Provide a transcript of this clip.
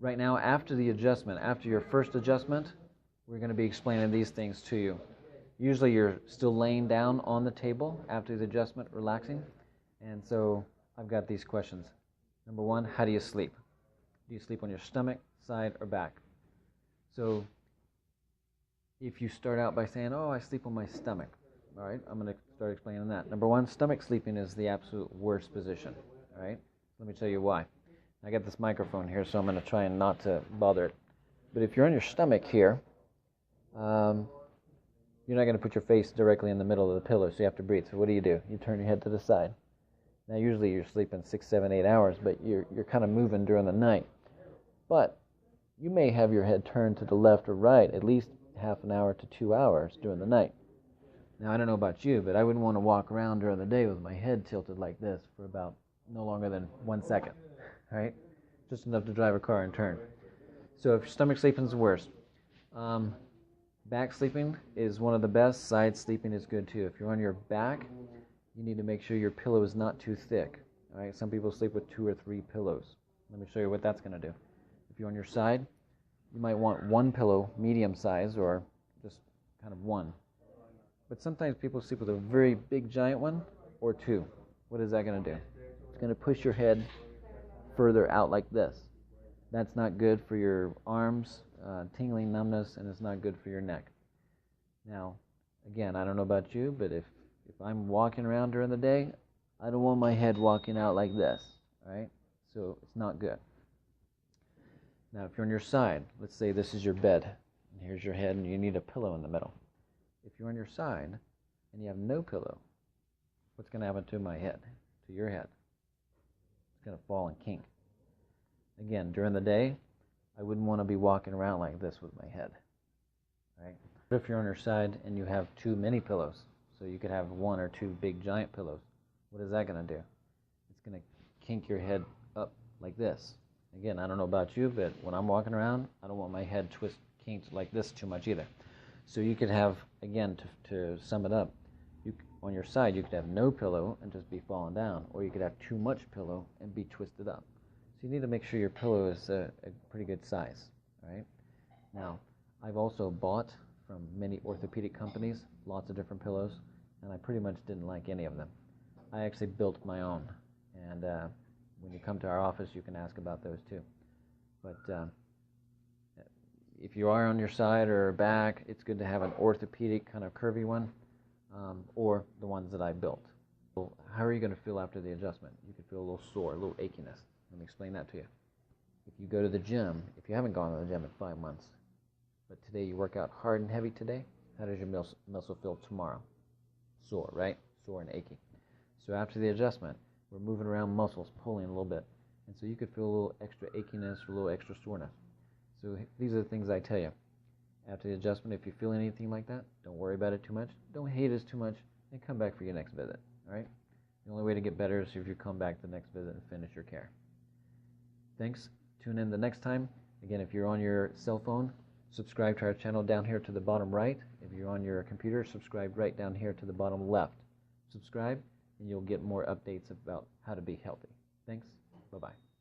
Right now, after the adjustment, after your first adjustment, we're going to be explaining these things to you. Usually you're still laying down on the table after the adjustment, relaxing. And so I've got these questions. Number one, how do you sleep? Do you sleep on your stomach, side, or back? So if you start out by saying, oh, I sleep on my stomach, all right, I'm going to start explaining that. Number one, stomach sleeping is the absolute worst position, all right? Let me tell you why. I got this microphone here, so I'm going to try and not to bother it. But if you're on your stomach here, you're not going to put your face directly in the middle of the pillow, so you have to breathe. So what do? You turn your head to the side. Now, usually you're sleeping 6, 7, 8 hours, but you're kind of moving during the night. But you may have your head turned to the left or right at least half an hour to 2 hours during the night. Now, I don't know about you, but I wouldn't want to walk around during the day with my head tilted like this for about no longer than 1 second, right? Just enough to drive a car and turn. So if your stomach sleeping is the worst. Back sleeping is one of the best. Side sleeping is good too. If you're on your back, you need to make sure your pillow is not too thick. All right? Some people sleep with 2 or 3 pillows. Let me show you what that's going to do. If you're on your side, you might want 1 pillow, medium size, or just kind of 1. But sometimes people sleep with a very big giant one or 2. What is that going to do? It's going to push your head further out like this. That's not good for your arms, tingling, numbness, and it's not good for your neck. Now, again, I don't know about you, but if I'm walking around during the day, I don't want my head walking out like this, right? So it's not good. Now, if you're on your side, let's say this is your bed, and here's your head, and you need a pillow in the middle. If you're on your side and you have no pillow, what's going to happen to my head, to your head? It's going to fall and kink. Again, during the day, I wouldn't want to be walking around like this with my head, right? If you're on your side and you have too many pillows, so you could have 1 or 2 big giant pillows, what is that going to do? It's going to kink your head up like this. Again, I don't know about you, but when I'm walking around, I don't want my head kinked like this too much either. So you could have, again, to sum it up, on your side, you could have no pillow and just be falling down, or you could have too much pillow and be twisted up. So you need to make sure your pillow is a pretty good size, right? Now, I've also bought from many orthopedic companies lots of different pillows, and I pretty much didn't like any of them. I actually built my own, and when you come to our office, you can ask about those too. But if you are on your side or back, it's good to have an orthopedic kind of curvy one, or the ones that I built. So how are you going to feel after the adjustment? You could feel a little sore, a little achiness. Let me explain that to you. If you go to the gym, if you haven't gone to the gym in 5 months, but today you work out hard and heavy today, how does your muscle feel tomorrow? Sore, right? Sore and achy. So after the adjustment, we're moving around muscles, pulling a little bit. And so you could feel a little extra achiness or a little extra soreness. So these are the things I tell you. After the adjustment, if you feel anything like that, don't worry about it too much. Don't hate us too much, and come back for your next visit, all right? The only way to get better is if you come back the next visit and finish your care. Thanks. Tune in the next time. Again, if you're on your cell phone, subscribe to our channel down here to the bottom right. If you're on your computer, subscribe right down here to the bottom left. Subscribe, and you'll get more updates about how to be healthy. Thanks. Bye-bye.